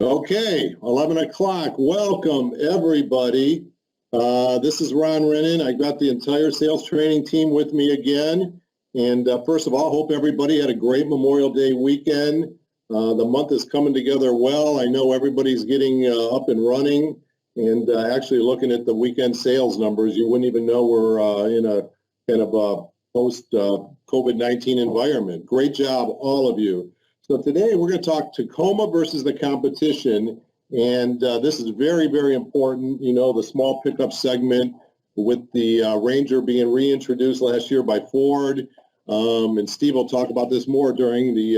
Okay, 11 o'clock. Welcome, everybody. This is Ron Rennan. I got the entire sales training team with me again. And first of all, hope everybody had a great Memorial Day weekend. The month is coming together well. I know everybody's getting up and running. And actually looking at the weekend sales numbers, you wouldn't even know we're in a kind of a post-COVID-19 environment. Great job, all of you. So today we're going to talk Tacoma versus the competition, and this is very, very important. You know, the small pickup segment with the Ranger being reintroduced last year by Ford, and Steve will talk about this more during the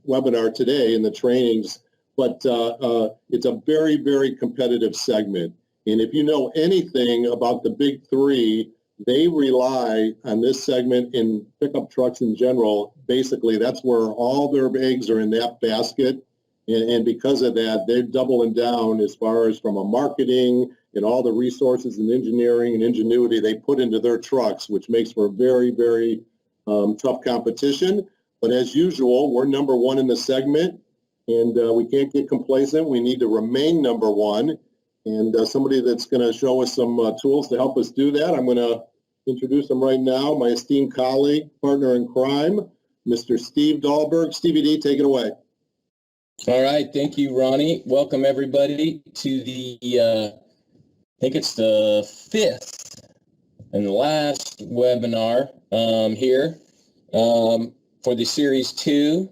webinar today in the trainings, but it's a very, very competitive segment. And if you know anything about the big three, they rely on this segment in pickup trucks in general. Basically, that's where all their eggs are in that basket. And because of that, they're doubling down as far as from a marketing and all the resources and engineering and ingenuity they put into their trucks, which makes for a very, very tough competition. But as usual, we're number one in the segment, and we can't get complacent. We need to remain number one. And somebody that's going to show us some tools to help us do that, I'm going to introduce him right now, my esteemed colleague, partner in crime, Mr. Steve Dahlberg. Stevie D, take it away. All right. Thank you, Ronnie. Welcome, everybody, to the, I think it's the fifth and last webinar here for the Series 2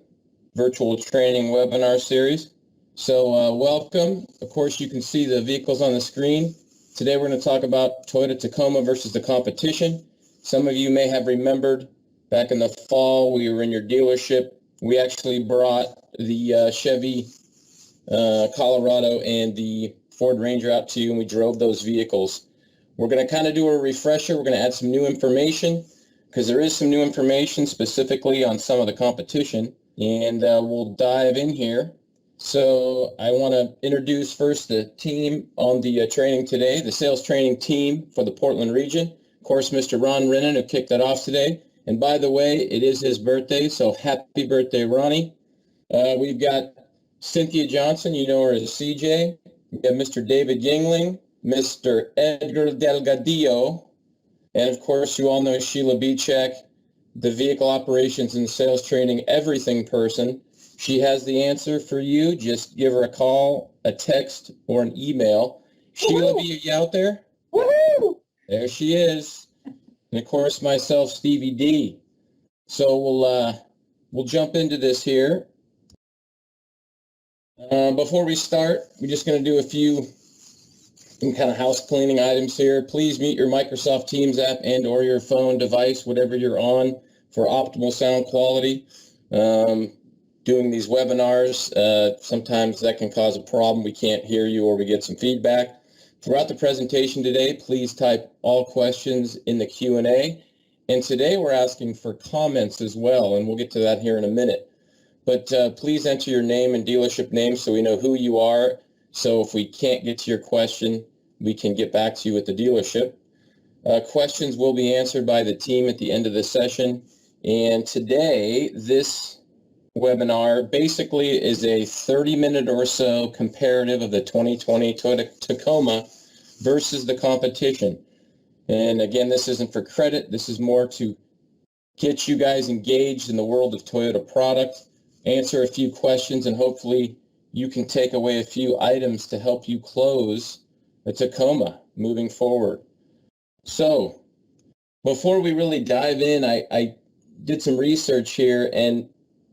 virtual training webinar series. So welcome. Of course, you can see the vehicles on the screen. Today we're going to talk about Toyota Tacoma versus the competition. Some of you may have remembered back in the fall we were in your dealership. We actually brought the Chevy Colorado and the Ford Ranger out to you, and we drove those vehicles. We're going to kind of do a refresher. We're going to add some new information because there is some new information specifically on some of the competition, and we'll dive in here. So I want to introduce first the team on the training today, the sales training team for the Portland region. Of course, Mr. Ron Rennan, who kicked that off today. And by the way, it is his birthday, so happy birthday, Ronnie. We've got Cynthia Johnson, you know her as CJ. We have Mr. David Yingling, Mr. Edgar Delgadillo, and of course, you all know Sheila Bichek, the vehicle operations and sales training everything person. She has the answer for you. Just give her a call, a text, or an email. Sheila, are you out there? Woohoo! There she is. And of course, myself, Stevie D. So we'll jump into this here. Before we start, we're just going to do a few kind of house cleaning items here. Please mute your Microsoft Teams app and or your phone device, whatever you're on, for optimal sound quality. Doing these webinars, sometimes that can cause a problem. We can't hear you or we get some feedback. Throughout the presentation today, please type all questions in the Q&A. And today we're asking for comments as well, and we'll get to that here in a minute. But please enter your name and dealership name so we know who you are. So if we can't get to your question, we can get back to you at the dealership. Questions will be answered by the team at the end of the session. And today, this webinar basically is a 30-minute or so comparative of the 2020 Toyota Tacoma versus the competition. And again, this isn't for credit. This is more to get you guys engaged in the world of Toyota product, answer a few questions, and hopefully you can take away a few items to help you close the Tacoma moving forward. So before we really dive in, I did some research here, and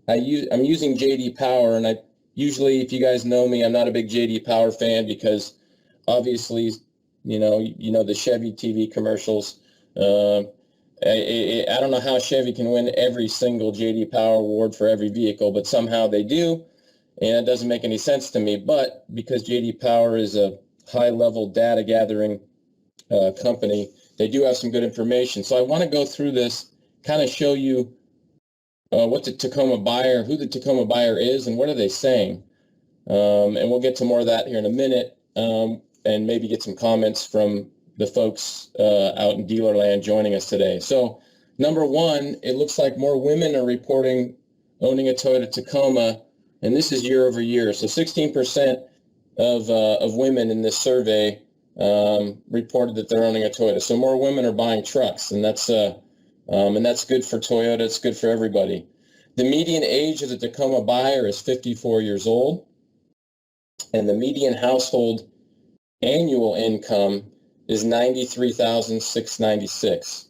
I'm using J.D. Power, and I usually, if you guys know me, I'm not a big J.D. Power fan because obviously, you know the Chevy TV commercials. I don't know how Chevy can win every single J.D. Power award for every vehicle, but somehow they do, and it doesn't make any sense to me. But because J.D. Power is a high-level data gathering company, they do have some good information. So I want to go through this, kind of show you what the Tacoma buyer, who the Tacoma buyer is, and what are they saying. And we'll get to more of that here in a minute, and maybe get some comments from the folks out in Dealerland joining us today. So number one, it looks like more women are reporting owning a Toyota Tacoma, and this is year over year. So 16% of women in this survey reported that they're owning a Toyota. So more women are buying trucks, and that's good for Toyota. It's good for everybody. The median age of the Tacoma buyer is 54 years old, and the median household annual income is $93,696.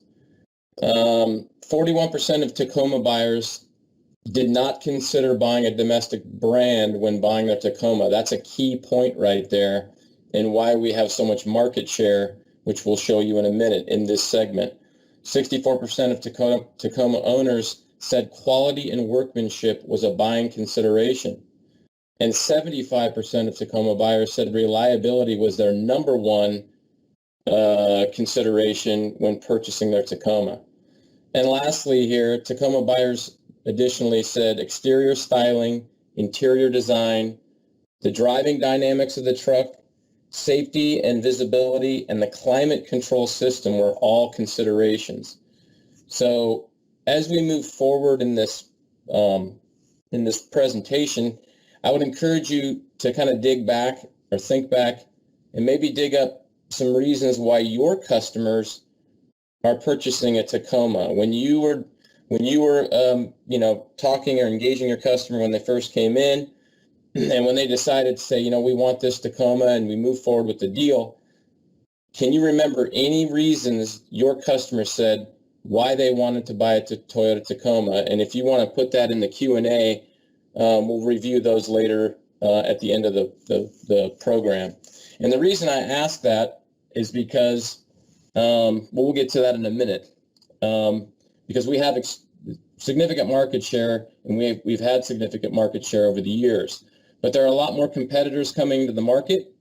41% of Tacoma buyers did not consider buying a domestic brand when buying their Tacoma. That's a key point right there, and why we have so much market share, which we'll show you in a minute in this segment. 64% of Tacoma owners said quality and workmanship was a buying consideration. And 75% of Tacoma buyers said reliability was their number one consideration when purchasing their Tacoma. And lastly here, Tacoma buyers additionally said exterior styling, interior design, the driving dynamics of the truck, safety and visibility, and the climate control system were all considerations. So as we move forward in this presentation, I would encourage you to kind of dig back or think back and maybe dig up some reasons why your customers are purchasing a Tacoma. When you were talking or engaging your customer when they first came in, and when they decided to say, we want this Tacoma and we move forward with the deal, can you remember any reasons your customer said why they wanted to buy a Toyota Tacoma? And if you want to put that in the Q&A, we'll review those later at the end of the program. And the reason I ask that is because, we'll get to that in a minute, because we have significant market share, and we've had significant market share over the years. But there are a lot more competitors coming to the market.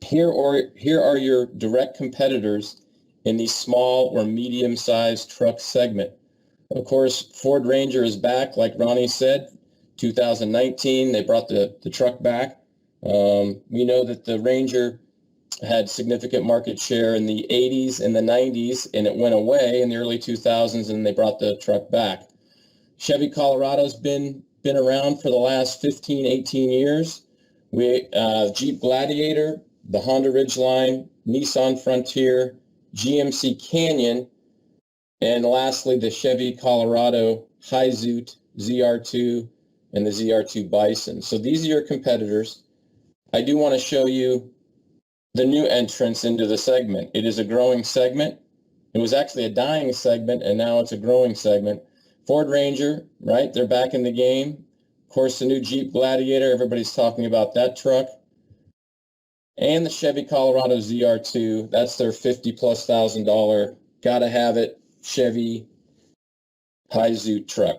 Here are your direct competitors in the small or medium-sized truck segment. Of course, Ford Ranger is back, like Ronnie said. 2019, they brought the truck back. We know that the Ranger had significant market share in the 80s and the 90s, and it went away in the early 2000s, and they brought the truck back. Chevy Colorado's been around for the last 15, 18 years. Jeep Gladiator, the Honda Ridgeline, Nissan Frontier, GMC Canyon, and lastly, the Chevy Colorado Hi-Zoot, ZR2, and the ZR2 Bison. So these are your competitors. I do want to show you the new entrance into the segment. It is a growing segment. It was actually a dying segment, and now it's a growing segment. Ford Ranger, right? They're back in the game. Of course, the new Jeep Gladiator, everybody's talking about that truck. And the Chevy Colorado ZR2, that's their $50,000+, gotta have it, Chevy Hi-Zoot truck.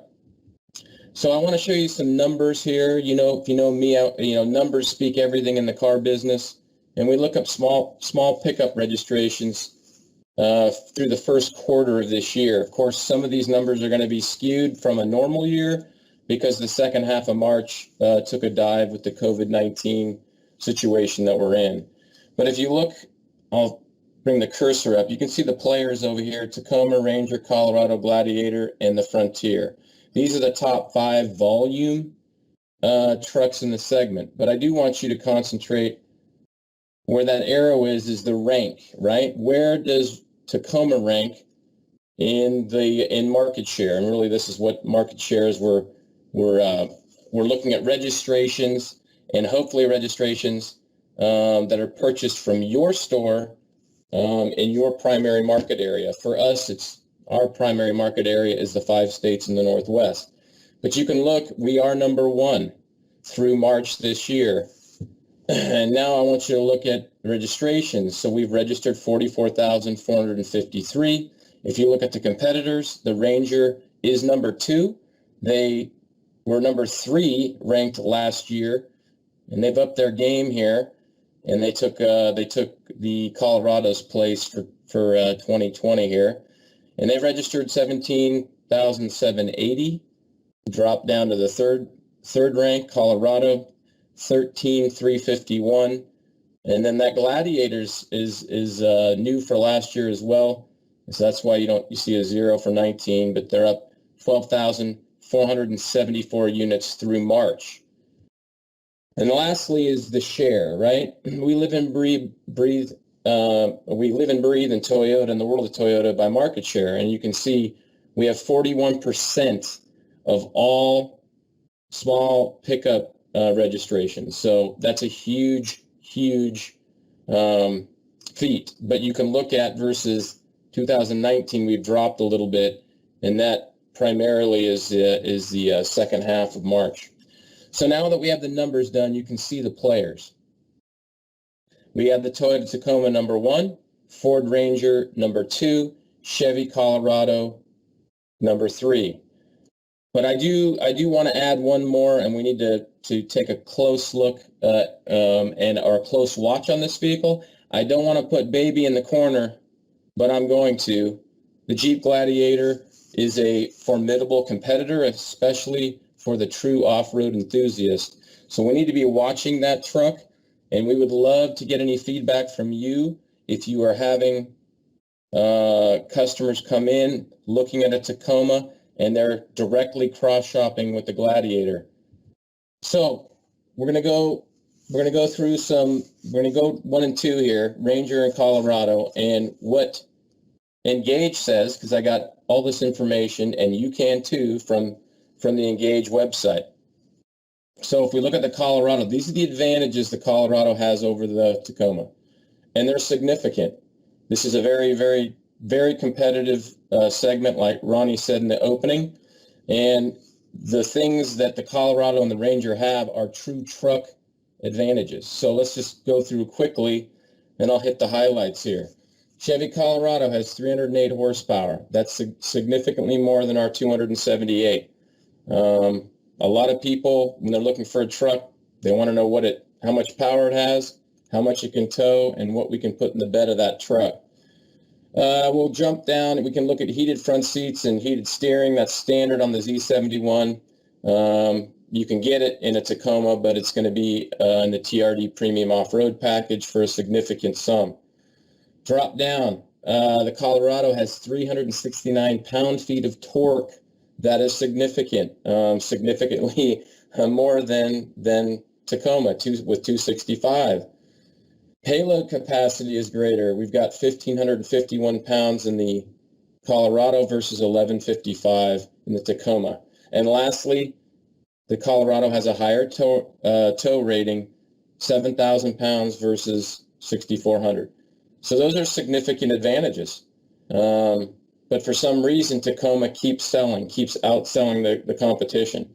So I want to show you some numbers here. If you know me, numbers speak everything in the car business. And we look up small pickup registrations through the first quarter of this year. Of course, some of these numbers are going to be skewed from a normal year because the second half of March took a dive with the COVID-19 situation that we're in. But if you look, I'll bring the cursor up. You can see the players over here: Tacoma, Ranger, Colorado, Gladiator, and the Frontier. These are the top 5 volume trucks in the segment. But I do want you to concentrate where that arrow is the rank, right? Where does Tacoma rank in market share? And really, this is what market share is. We're looking at registrations, and hopefully registrations that are purchased from your store in your primary market area. For us, our primary market area is the 5 states in the Northwest. But you can look, we are number 1 through March this year. And now I want you to look at registrations. So we've registered 44,453. If you look at the competitors, the Ranger is number 2. They were number 3 ranked last year, and they've upped their game here. And they took the Colorado's place for 2020 here, and they registered 17,780. Dropped down to the third rank, Colorado, 13,351, and then that Gladiators is new for last year as well, so that's why you see a 0 for 19, but they're up 12,474 units through March. And lastly is the share, right? We live and breathe in Toyota, in the world of Toyota, by market share. And you can see we have 41% of all small pickup registrations. So that's a huge, huge feat. But you can look at versus 2019, we've dropped a little bit, and that primarily is the second half of March. So now that we have the numbers done, you can see the players. We have the Toyota Tacoma number 1, Ford Ranger number 2, Chevy Colorado number 3. But I do want to add one more, and we need to take a close look or a close watch on this vehicle. I don't want to put baby in the corner, but I'm going to. The Jeep Gladiator is a formidable competitor, especially for the true off-road enthusiast. So we need to be watching that truck, and we would love to get any feedback from you if you are having customers come in looking at a Tacoma and they're directly cross-shopping with the Gladiator. So we're going to go through we're going to go 1 and 2 here, Ranger and Colorado, and what Engage says, because I got all this information, and you can too, from the Engage website. So if we look at the Colorado, these are the advantages the Colorado has over the Tacoma, and they're significant. This is a very, very, very competitive segment, like Ronnie said in the opening, and the things that the Colorado and the Ranger have are true truck advantages. So let's just go through quickly, and I'll hit the highlights here. Chevy Colorado has 308 horsepower. That's significantly more than our 278. A lot of people, when they're looking for a truck, they want to know how much power it has, how much it can tow, and what we can put in the bed of that truck. We'll jump down, and we can look at heated front seats and heated steering. That's standard on the Z71. You can get it in a Tacoma, but it's going to be in the TRD Premium Off-Road package for a significant sum. Drop down. The Colorado has 369 pound-feet of torque. That is significant, significantly more than Tacoma with 265. Payload capacity is greater. We've got 1,551 pounds in the Colorado versus 1,155 in the Tacoma. And lastly, the Colorado has a higher tow rating, 7,000 pounds versus 6,400. So those are significant advantages. But for some reason, Tacoma keeps outselling the competition.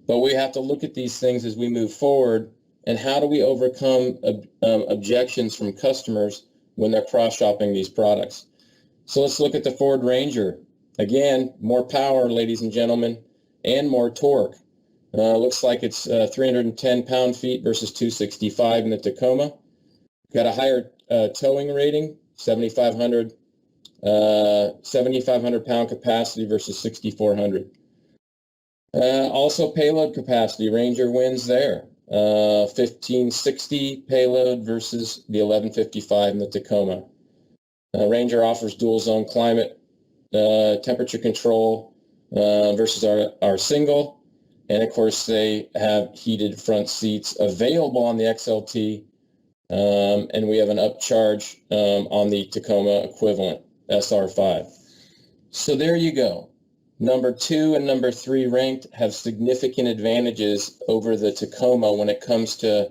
But we have to look at these things as we move forward, and how do we overcome objections from customers when they're cross-shopping these products. So let's look at the Ford Ranger. Again, more power, ladies and gentlemen, and more torque. Looks like it's 310 pound-feet versus 265 in the Tacoma. Got a higher towing rating, 7,500 pound capacity versus 6,400. Also payload capacity, Ranger wins there. 1,560 payload versus the 1,155 in the Tacoma. Ranger offers dual zone climate temperature control versus our single. And of course, they have heated front seats available on the XLT. And we have an upcharge on the Tacoma equivalent, SR5. So there you go. Number 2 and number 3 ranked have significant advantages over the Tacoma when it comes to,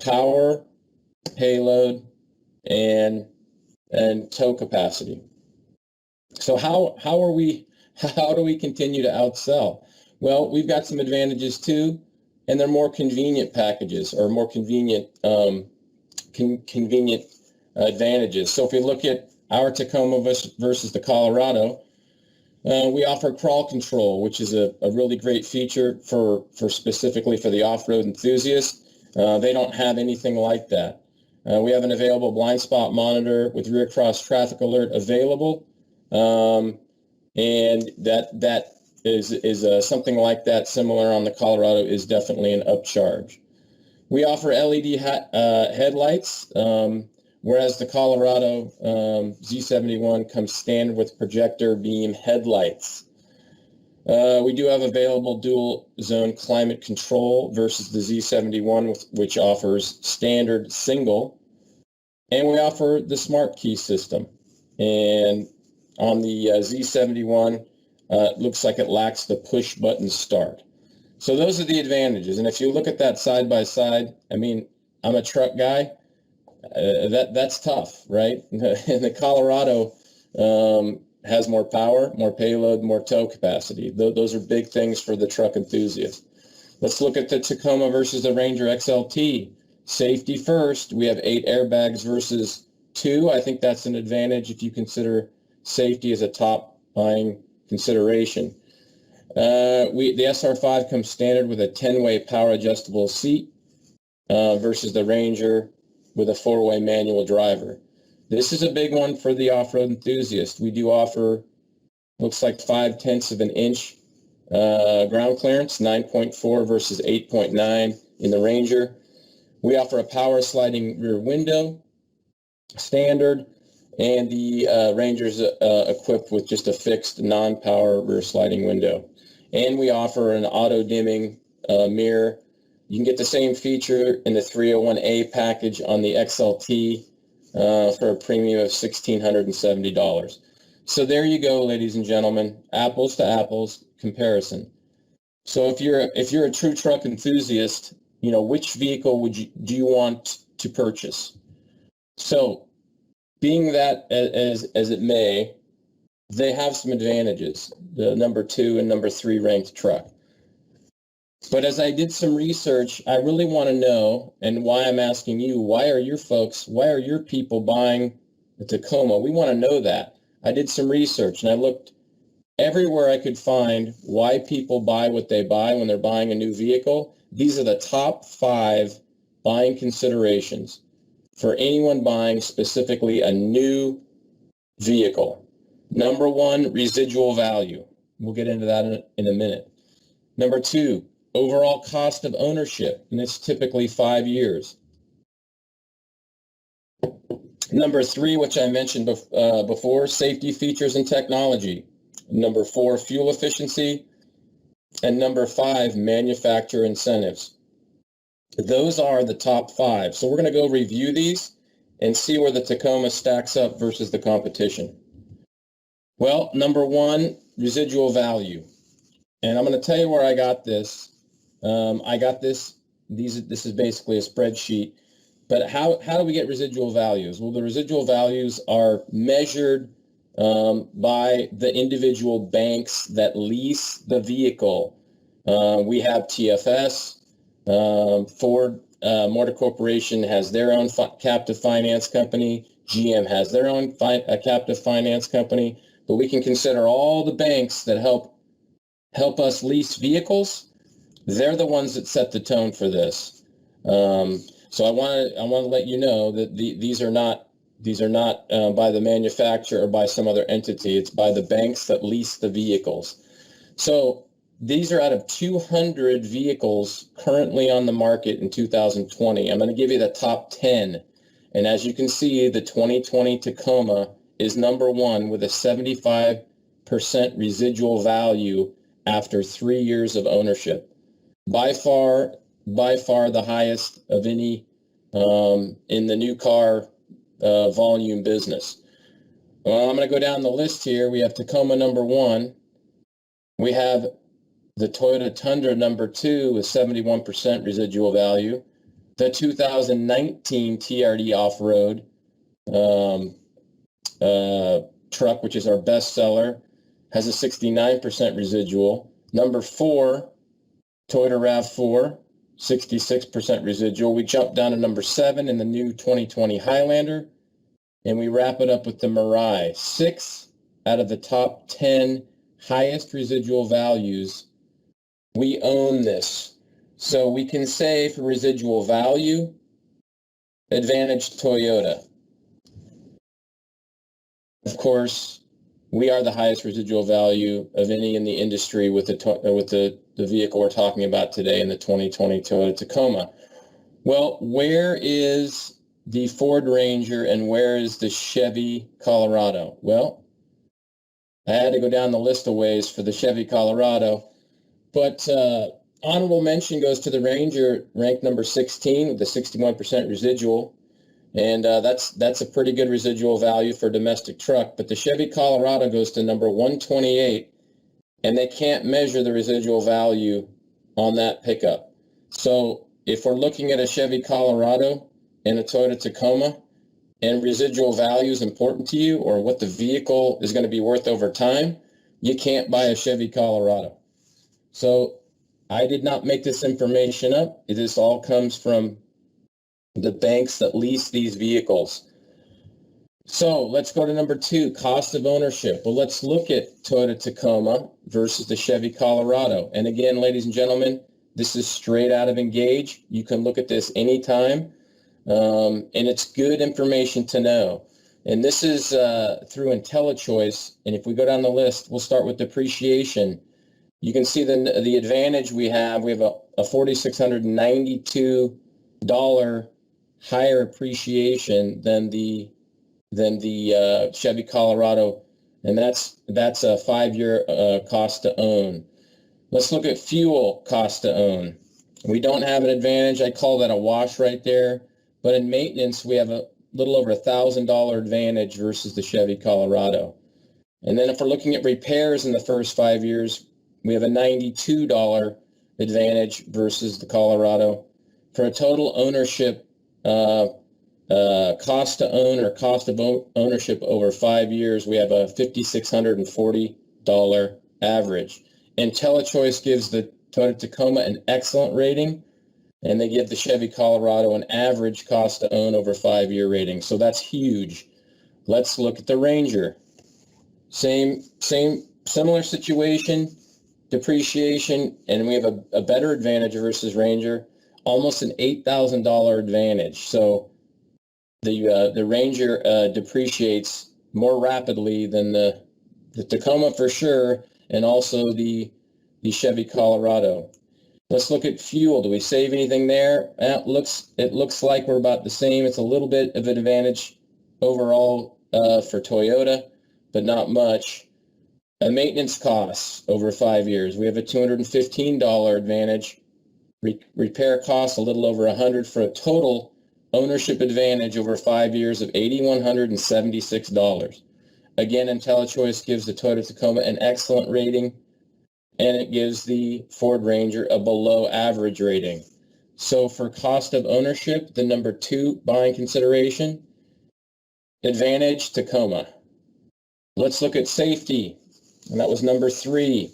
power, payload, and tow capacity. So how do we continue to outsell? Well, we've got some advantages too, and they're more convenient packages or more convenient convenient advantages. So if we look at our Tacoma versus the Colorado, we offer crawl control, which is a really great feature for specifically for the off-road enthusiast. They don't have anything like that. We have an available blind spot monitor with rear cross traffic alert available, and that is something like that similar on the Colorado is definitely an upcharge. We offer LED headlights, whereas the Colorado Z71 comes standard with projector beam headlights. We do have available dual zone climate control versus the Z71, which offers standard single. And we offer the smart key system. And on the Z71, it looks like it lacks the push button start. So those are the advantages. And if you look at that side by side, I mean, I'm a truck guy. That's tough, right? And the Colorado has more power, more payload, more tow capacity. Those are big things for the truck enthusiast. Let's look at the Tacoma versus the Ranger XLT. Safety first. We have 8 airbags versus 2. I think that's an advantage if you consider safety as a top buying consideration. The SR5 comes standard with a 10-way power adjustable seat versus the Ranger with a 4-way manual driver. This is a big one for the off-road enthusiast. We do offer, looks like 0.5 of an inch ground clearance, 9.4 versus 8.9 in the Ranger. We offer a power sliding rear window, standard, and the Ranger's equipped with just a fixed non-power rear sliding window. And we offer an auto-dimming mirror. You can get the same feature in the 301A package on the XLT for a premium of $1,670. So there you go, ladies and gentlemen, apples to apples comparison. So if you're a true truck enthusiast, you know, which vehicle do you want to purchase? So being that as it may, they have some advantages, the number 2 and number 3 ranked truck. But as I did some research, I really want to know, and why I'm asking you, why are your people buying the Tacoma? We want to know that. I did some research, and I looked everywhere I could find why people buy what they buy when they're buying a new vehicle. These are the top 5 buying considerations for anyone buying specifically a new vehicle. Number 1, residual value. We'll get into that in a minute. Number 2, overall cost of ownership, and it's typically 5 years. Number 3, which I mentioned before, safety features and technology. Number 4, fuel efficiency. And number 5, manufacturer incentives. Those are the top 5. So we're going to go review these and see where the Tacoma stacks up versus the competition. Well, number 1, residual value. And I'm going to tell you where I got this. This is basically a spreadsheet. But how do we get residual values? Well, the residual values are measured by the individual banks that lease the vehicle. We have TFS. Ford Motor Corporation has their own captive finance company. GM has their own captive finance company. But we can consider all the banks that help us lease vehicles. They're the ones that set the tone for this. So I want to let you know that these are not by the manufacturer or by some other entity. It's by the banks that lease the vehicles. So these are out of 200 vehicles currently on the market in 2020. I'm going to give you the top 10. And as you can see, the 2020 Tacoma is number 1 with a 75% residual value after 3 years of ownership. By far the highest of any in the new car volume business. Well, I'm going to go down the list here. We have Tacoma number 1. We have the Toyota Tundra number 2 with 71% residual value. The 2019 TRD off-road truck, which is our best seller, has a 69% residual. Number 4, Toyota RAV4, 66% residual. We jump down to number 7 in the new 2020 Highlander, and we wrap it up with the Mirai. 6 out of the top 10 highest residual values. We own this. So we can say for residual value, advantage Toyota. Of course, we are the highest residual value of any in the industry with the vehicle we're talking about today in the 2020 Toyota Tacoma. Well, where is the Ford Ranger and where is the Chevy Colorado? Well, I had to go down the list of ways for the Chevy Colorado. But honorable mention goes to the Ranger, ranked number 16 with a 61% residual. And that's a pretty good residual value for a domestic truck. But the Chevy Colorado goes to number 128, and they can't measure the residual value on that pickup. So if we're looking at a Chevy Colorado and a Toyota Tacoma, and residual value is important to you, or what the vehicle is going to be worth over time, you can't buy a Chevy Colorado. So I did not make this information up. This all comes from the banks that lease these vehicles. So let's go to number 2, cost of ownership. Well, let's look at Toyota Tacoma versus the Chevy Colorado. And again, ladies and gentlemen, this is straight out of Engage. You can look at this anytime. And it's good information to know. And this is through IntelliChoice. And if we go down the list, we'll start with depreciation. You can see the advantage we have. We have a $4,692 higher appreciation than the Chevy Colorado, and that's a 5-year cost to own. Let's look at fuel cost to own. We don't have an advantage. I call that a wash right there. But in maintenance, we have a little over $1,000 advantage versus the Chevy Colorado. And then if we're looking at repairs in the first 5 years, we have a $92 advantage versus the Colorado. For a total ownership cost to own or cost of ownership over 5 years, we have a $5,640 average. IntelliChoice gives the Toyota Tacoma an excellent rating, and they give the Chevy Colorado an average cost to own over 5-year rating. So that's huge. Let's look at the Ranger. Similar situation, depreciation, and we have a better advantage versus Ranger, almost an $8,000 advantage. So the Ranger depreciates more rapidly than the Tacoma for sure, and also the Chevy Colorado. Let's look at fuel. Do we save anything there? It looks like we're about the same. It's a little bit of an advantage overall for Toyota, but not much. Maintenance costs over 5 years. We have a $215 advantage. Repair costs a little over $100 for a total ownership advantage over 5 years of $8,176. Again, IntelliChoice gives the Toyota Tacoma an excellent rating, and it gives the Ford Ranger a below average rating. So for cost of ownership, the number 2 buying consideration, advantage Tacoma. Let's look at safety, and that was number 3.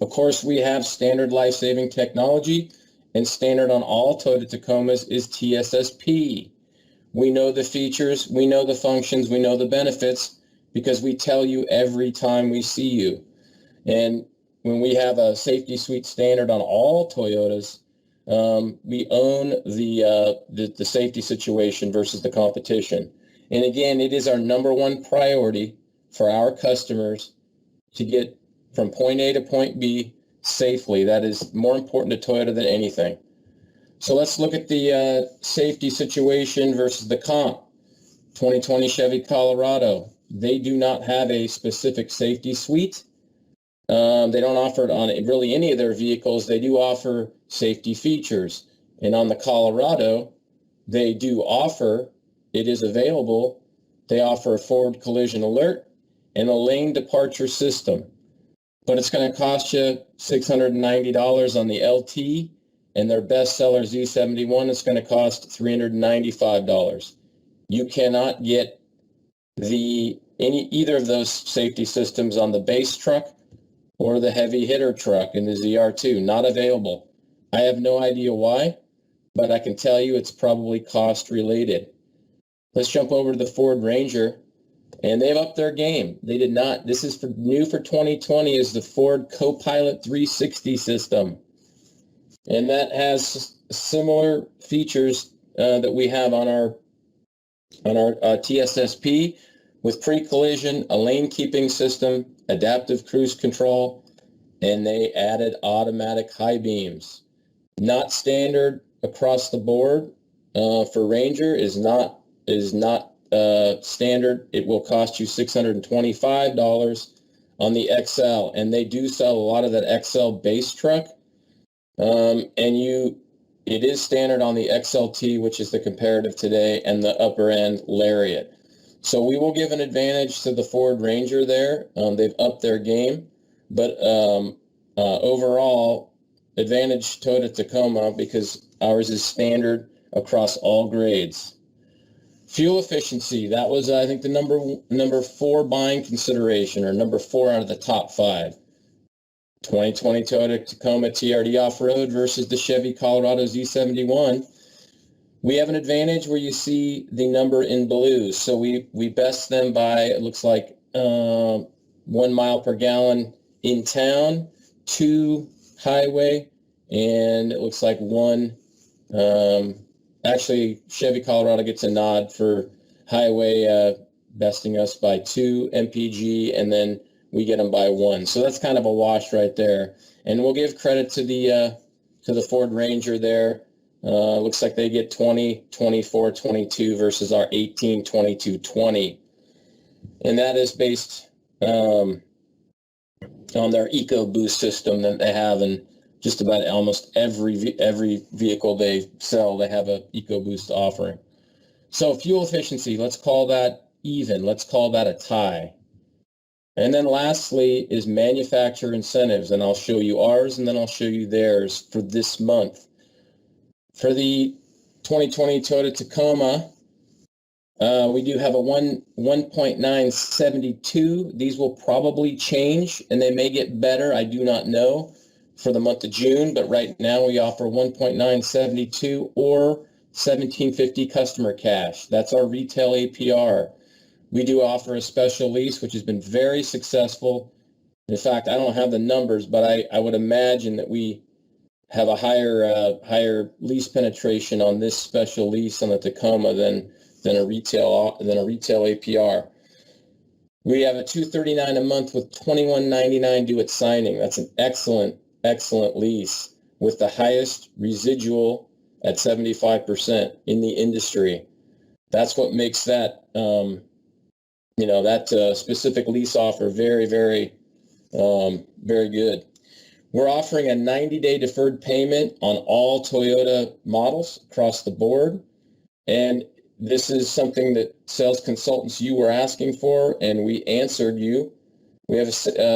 Of course, we have standard life-saving technology, and standard on all Toyota Tacomas is TSSP. We know the features, we know the functions, we know the benefits, because we tell you every time we see you. And when we have a safety suite standard on all Toyotas, we own the safety situation versus the competition. And again, it is our number 1 priority for our customers to get from point A to point B safely. That is more important to Toyota than anything. So let's look at the safety situation versus the comp. 2020 Chevy Colorado. They do not have a specific safety suite. They don't offer it on really any of their vehicles. They do offer safety features. And on the Colorado, they do offer, it is available, they offer a forward collision alert and a lane departure system. But it's going to cost you $690 on the LT, and their bestseller Z71 is going to cost $395. You cannot get either of those safety systems on the base truck or the heavy hitter truck in the ZR2. Not available. I have no idea why, but I can tell you it's probably cost related. Let's jump over to the Ford Ranger, and they've upped their game. They did not. This is new for 2020 is the Ford Copilot 360 system, and that has similar features that we have on our TSSP, with pre-collision, a lane keeping system, adaptive cruise control, and they added automatic high beams. Not standard across the board for Ranger, is not standard. It will cost you $625. on the XL, and they do sell a lot of that XL base truck. It is standard on the XLT, which is the comparative today, and the upper end Lariat. So we will give an advantage to the Ford Ranger there. They've upped their game, but overall, advantage Toyota Tacoma because ours is standard across all grades. Fuel efficiency, that was, I think, the number 4 buying consideration, or number 4 out of the top 5. 2020 Toyota Tacoma TRD off-road versus the Chevy Colorado Z71. We have an advantage where you see the number in blue. So we best them by, it looks like 1 mile per gallon in town, 2 highway, and it looks like 1, actually Chevy Colorado gets a nod for highway besting us by 2 MPG, and then we get them by 1. So that's kind of a wash right there. And we'll give credit to the Ford Ranger there. Looks like they get 20, 24, 22 versus our 18, 22, 20. And that is based on their EcoBoost system that they have in just about almost every vehicle they sell. They have a EcoBoost offering. So fuel efficiency, let's call that even. Let's call that a tie. And then lastly is manufacturer incentives, and I'll show you ours and then I'll show you theirs for this month. For the 2020 Toyota Tacoma, we do have a 1.972. These will probably change and they may get better. I do not know for the month of June, but right now we offer 1.972 or 1750 customer cash. That's our retail APR. We do offer a special lease, which has been very successful. In fact, I don't have the numbers, but I would imagine that we have a higher lease penetration on this special lease on the Tacoma than a retail APR. We have a $239 a month with $21.99 due at signing. That's an excellent lease with the highest residual at 75% in the industry. That's what makes that specific lease offer very, very, very good. We're offering a 90-day deferred payment on all Toyota models across the board. And this is something that sales consultants, you were asking for, and we answered you. We have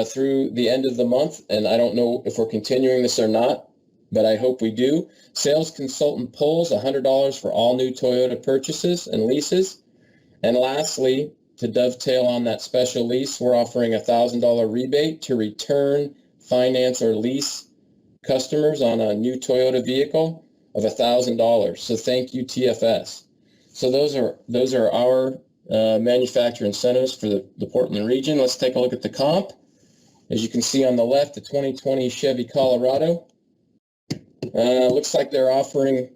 through the end of the month, and I don't know if we're continuing this or not, but I hope we do. Sales consultant pulls $100 for all new Toyota purchases and leases. And lastly, to dovetail on that special lease, we're offering a $1,000 rebate to return, finance, or lease customers on a new Toyota vehicle of $1,000. So thank you, TFS. So those are our manufacturer incentives for the Portland region. Let's take a look at the comp. As you can see on the left, the 2020 Chevy Colorado. Looks like they're offering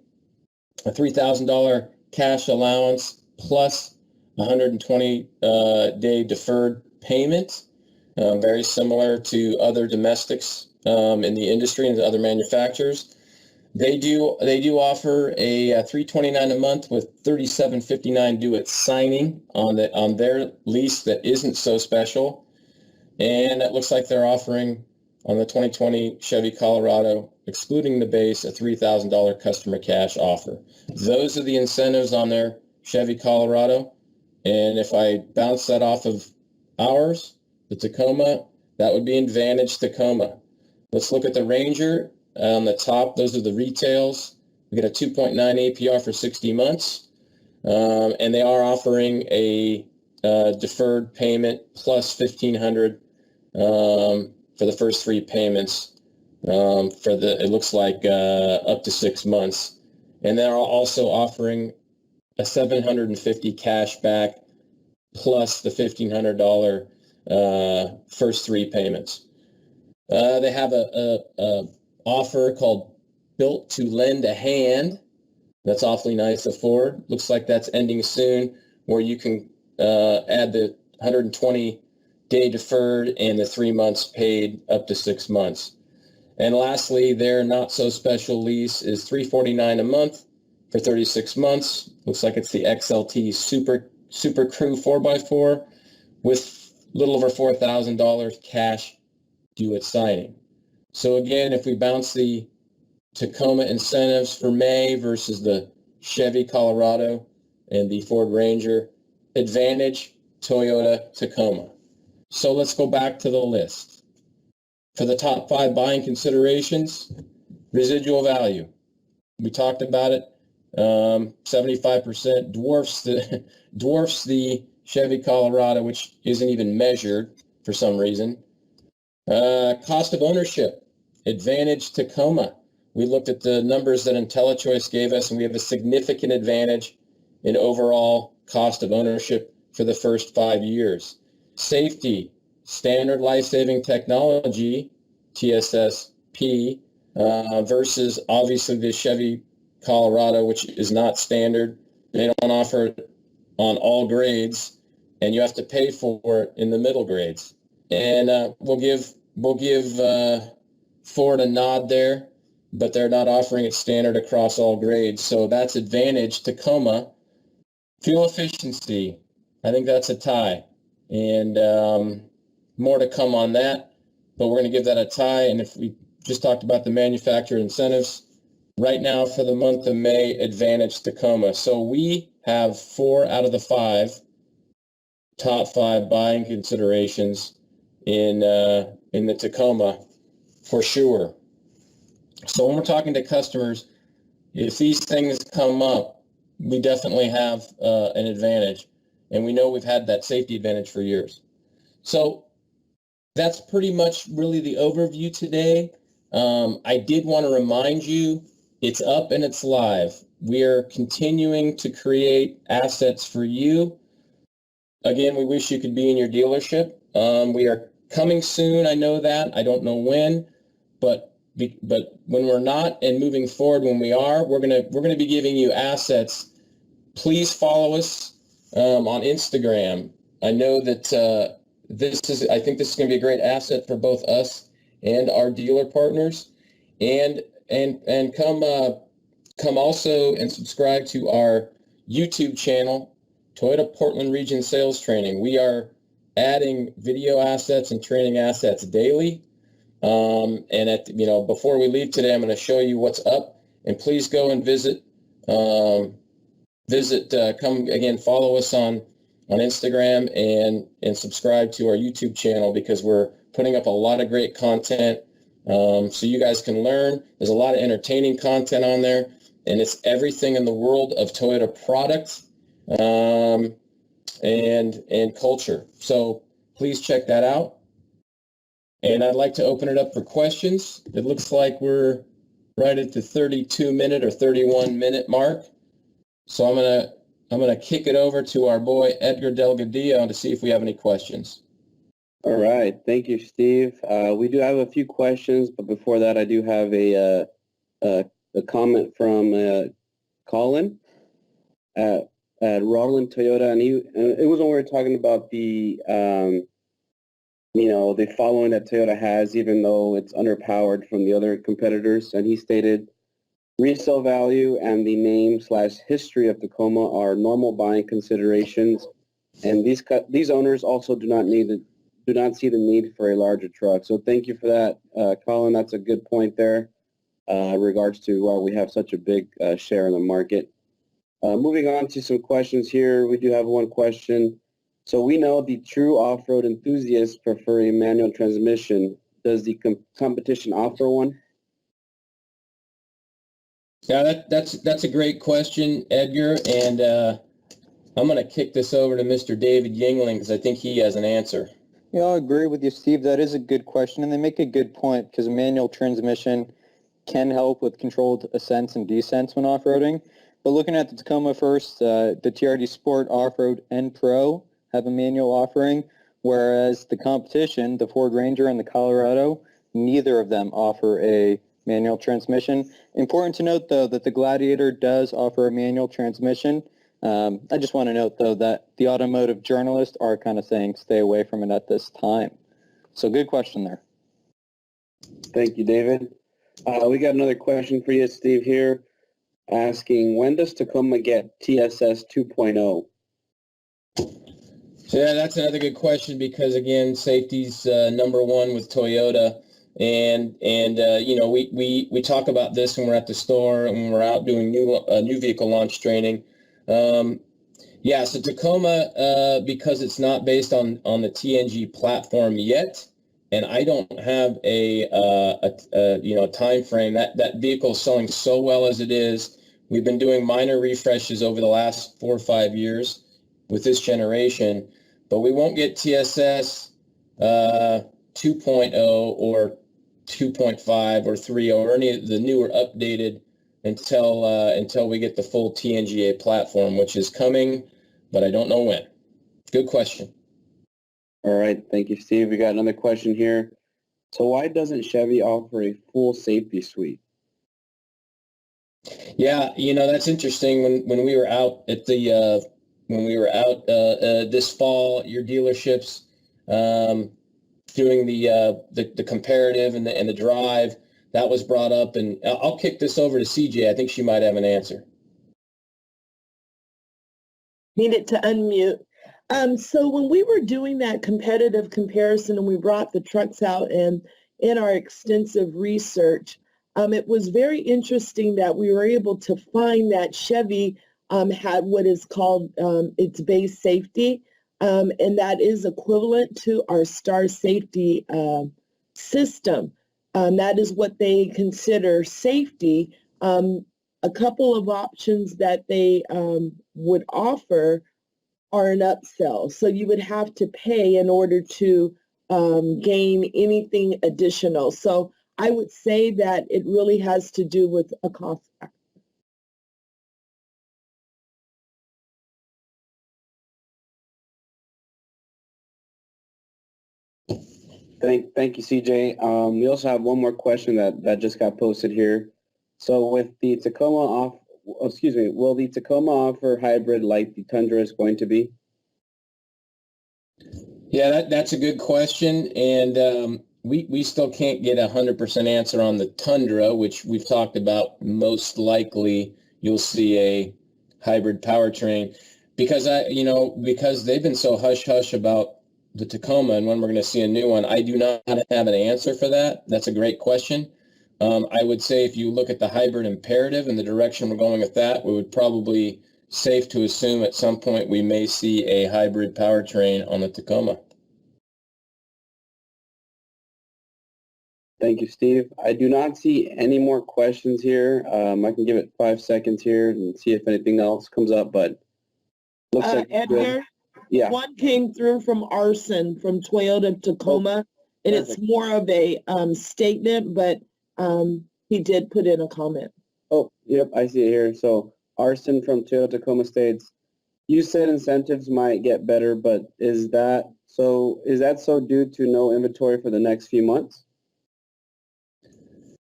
a $3,000 cash allowance plus 120-day deferred payment, very similar to other domestics in the industry and other manufacturers. They do offer a $329 a month with $37.59 due at signing on their lease that isn't so special, and it looks like they're offering on the 2020 Chevy Colorado, excluding the base, a $3,000 customer cash offer. Those are the incentives on their Chevy Colorado. And if I bounce that off of ours, the Tacoma, that would be Advantage Tacoma. Let's look at the Ranger. On the top, those are the retails. We get a 2.9 APR for 60 months. And they are offering a deferred payment plus $1,500 for the first 3 payments it looks like up to 6 months. And they're also offering a $750 cash back plus the $1,500 first 3 payments. They have a offer called Built to Lend a Hand. That's awfully nice of Ford. Looks like that's ending soon, where you can add the 120-day deferred and the 3 months paid up to 6 months. And lastly, their not so special lease is $349 a month for 36 months. Looks like it's the XLT Super Crew 4x4 with little over $4,000 cash due at signing. So again, if we bounce the Tacoma incentives for May versus the Chevy Colorado and the Ford Ranger, advantage Toyota Tacoma. So let's go back to the list. For the top 5 buying considerations, residual value. We talked about it. 75% dwarfs the Chevy Colorado, which isn't even measured for some reason. Cost of ownership, advantage Tacoma. We looked at the numbers that IntelliChoice gave us, and we have a significant advantage in overall cost of ownership for the first 5 years. Safety, standard life-saving technology, TSSP, versus obviously the Chevy Colorado, which is not standard. They don't offer it on all grades, and you have to pay for it in the middle grades. And we'll give Ford a nod there, but they're not offering it standard across all grades. So that's advantage Tacoma. Fuel efficiency, I think that's a tie. And more to come on that, but we're going to give that a tie. And if we just talked about the manufacturer incentives, right now for the month of May, advantage Tacoma. So we have 4 out of the 5 top 5 buying considerations in the Tacoma for sure. So when we're talking to customers, if these things come up, we definitely have an advantage, and we know we've had that safety advantage for years. So that's pretty much really the overview today. I did want to remind you, it's up and it's live. We are continuing to create assets for you. Again, we wish you could be in your dealership. We are coming soon. I know that. I don't know when, but when we're not and moving forward, when we are, we're gonna be giving you assets. Please follow us on Instagram. I know that I think this is going to be a great asset for both us and our dealer partners. And come also and subscribe to our YouTube channel, Toyota Portland Region Sales Training. We are adding video assets and training assets daily. And before we leave today, I'm going to show you what's up. And please go and visit. Come again, follow us on Instagram and subscribe to our YouTube channel, because we're putting up a lot of great content. So you guys can learn. There's a lot of entertaining content on there, and it's everything in the world of Toyota product and culture. So please check that out. And I'd like to open it up for questions. It looks like we're right at the 32-minute or 31-minute mark. So I'm gonna kick it over to our boy Edgar Delgadillo to see if we have any questions. All right, thank you, Steve. We do have a few questions, but before that, I do have a comment from Colin at Roland Toyota, and it was when we were talking about the the following that Toyota has, even though it's underpowered from the other competitors, and he stated, resale value and the name/history of Tacoma are normal buying considerations, and these owners also do not see the need for a larger truck. So thank you for that, Colin. That's a good point there, regards to why we have such a big share in the market. Moving on to some questions here, we do have one question. So we know the true off-road enthusiasts prefer a manual transmission. Does the competition offer one? Yeah, that's a great question, Edgar, and I'm going to kick this over to Mr. David Yingling, because I think he has an answer. Yeah, I agree with you, Steve. That is a good question, and they make a good point, because a manual transmission can help with controlled ascents and descents when off-roading. But looking at the Tacoma first, the TRD Sport Off-Road and Pro have a manual offering, whereas the competition, the Ford Ranger and the Colorado, neither of them offer a manual transmission. Important to note, though, that the Gladiator does offer a manual transmission. I just want to note, though, that the automotive journalists are kind of saying stay away from it at this time. So good question there. Thank you, David. We got another question for you, Steve, here, asking, when does Tacoma get TSS 2.0? So yeah, that's another good question because again, safety's number one with Toyota, and you know we talk about this when we're at the store and when we're out doing new vehicle launch training. Yeah, so Tacoma, because it's not based on the TNG platform yet, and I don't have a time frame. That vehicle is selling so well as it is. We've been doing minor refreshes over the last 4 or 5 years with this generation, but we won't get TSS 2.0 or 2.5 or 3 or any of the newer updated until we get the full TNGA platform, which is coming, but I don't know when. Good question. All right. Thank you, Steve. We got another question here. So why doesn't Chevy offer a full safety suite? Yeah, you know, that's interesting. When we were out at the this fall, your dealerships doing the comparative and the drive, that was brought up, and I'll kick this over to CJ. I think she might have an answer. Needed to unmute. So when we were doing that competitive comparison and we brought the trucks out and in our extensive research, it was very interesting that we were able to find that Chevy had what is called its base safety, and that is equivalent to our star safety system. That is what they consider safety. A couple of options that they would offer are an upsell. So you would have to pay in order to gain anything additional. So I would say that it really has to do with a cost factor. Thank you, CJ. We also have one more question that just got posted here. So with the Tacoma will the Tacoma offer hybrid like the Tundra is going to be? Yeah, that's a good question, and we still can't get 100% answer on the Tundra, which we've talked about. Most likely, you'll see a hybrid powertrain because because they've been so hush hush about the Tacoma and when we're going to see a new one. I do not have an answer for that. That's a great question. I would say if you look at the hybrid imperative and the direction we're going with that, we would probably safe to assume at some point we may see a hybrid powertrain on the Tacoma. Thank you, Steve. I do not see any more questions here. I can give it 5 seconds here and see if anything else comes up, but looks like Edgar, yeah. One came through from Arson from Toyota Tacoma, and perfect. it's more of a statement, but he did put in a comment. Oh, yep, I see it here. So Arson from Toyota Tacoma states, you said incentives might get better, but is that so due to no inventory for the next few months?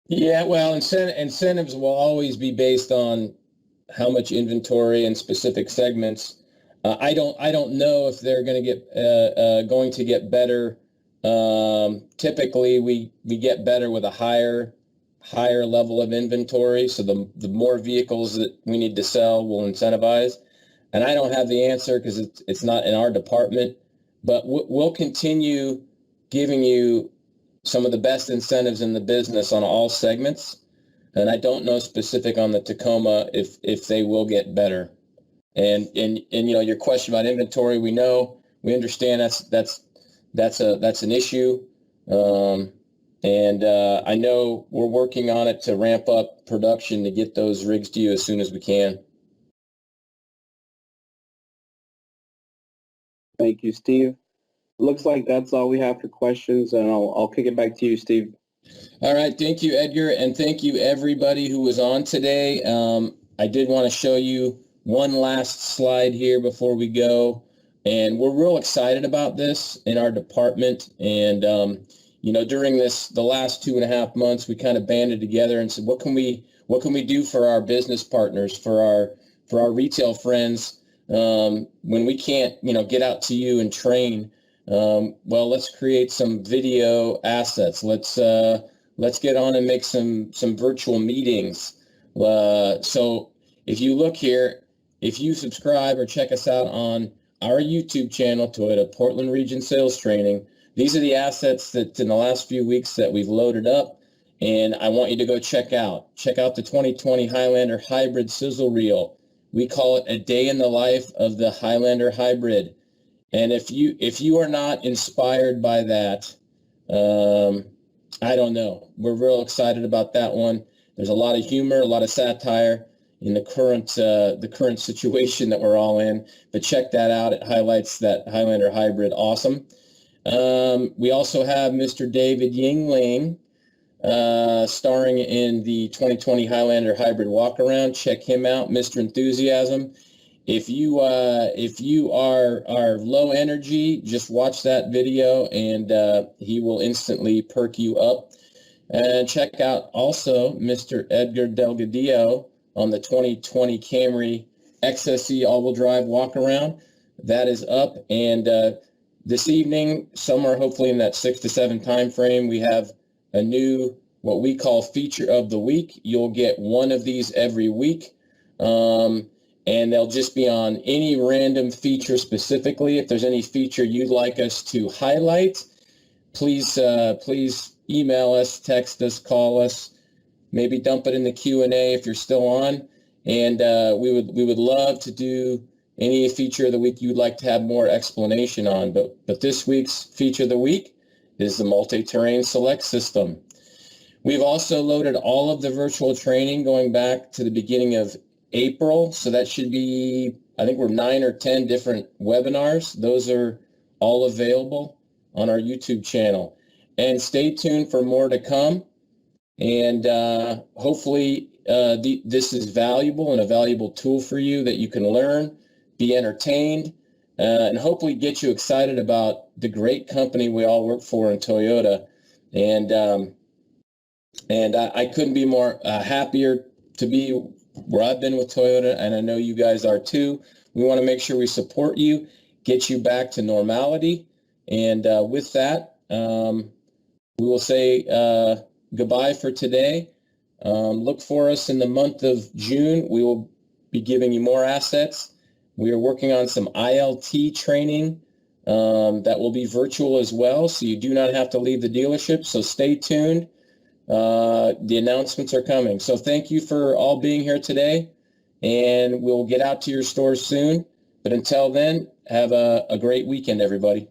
Yeah, well, incentives will always be based on how much inventory in specific segments. I don't know if they're going to get better. Typically, we get better with a higher level of inventory. So the more vehicles that we need to sell will incentivize. And I don't have the answer because it's not in our department. But we'll continue giving you some of the best incentives in the business on all segments. And I don't know specific on the Tacoma if they will get better. And your question about inventory, we understand that's an issue. And I know we're working on it to ramp up production to get those rigs to you as soon as we can. Thank you, Steve. Looks like that's all we have for questions, and I'll kick it back to you, Steve. All right. Thank you, Edgar. And thank you, everybody who was on today. I did want to show you one last slide here before we go. And we're real excited about this in our department. And, during the last 2.5 months, we kind of banded together and said, what can we do for our business partners, for our retail friends, when we can't, get out to you and train? Well, let's create some video assets. Let's get on and make some virtual meetings. So if you look here, if you subscribe or check us out on our YouTube channel, Toyota Portland Region Sales Training. These are the assets that in the last few weeks that we've loaded up, and I want you to go check out. Check out the 2020 Highlander Hybrid Sizzle Reel. We call it a day in the life of the Highlander Hybrid. And if you are not inspired by that, I don't know. We're real excited about that one. There's a lot of humor, a lot of satire in the current situation that we're all in. But check that out. It highlights that Highlander Hybrid. Awesome. We also have Mr. David Yingling starring in the 2020 Highlander Hybrid Walkaround. Check him out, Mr. Enthusiasm. If you are low energy, just watch that video, and he will instantly perk you up. And check out also Mr. Edgar Delgadillo on the 2020 Camry XSE all-wheel drive walk-around. That is up, and this evening, somewhere hopefully in that 6 to 7 time frame, we have a new, what we call feature of the week. You'll get one of these every week. And they'll just be on any random feature specifically. If there's any feature you'd like us to highlight, please email us, text us, call us, maybe dump it in the Q&A if you're still on. And we would love to do any feature of the week you'd like to have more explanation on. But this week's feature of the week is the multi-terrain select system. We've also loaded all of the virtual training going back to the beginning of April, so that should be, I think we're 9 or 10 different webinars. Those are all available on our YouTube channel. And stay tuned for more to come. And hopefully this is valuable and a valuable tool for you that you can learn, be entertained, and hopefully get you excited about the great company we all work for in Toyota. And I couldn't be more happier to be where I've been with Toyota, and I know you guys are too. We want to make sure we support you, get you back to normality. And with that, we will say goodbye for today. Look for us in the month of June. We will be giving you more assets. We are working on some ILT training that will be virtual as well, so you do not have to leave the dealership. So stay tuned. The announcements are coming. So thank you for all being here today, and we'll get out to your stores soon. But until then, have a great weekend, everybody.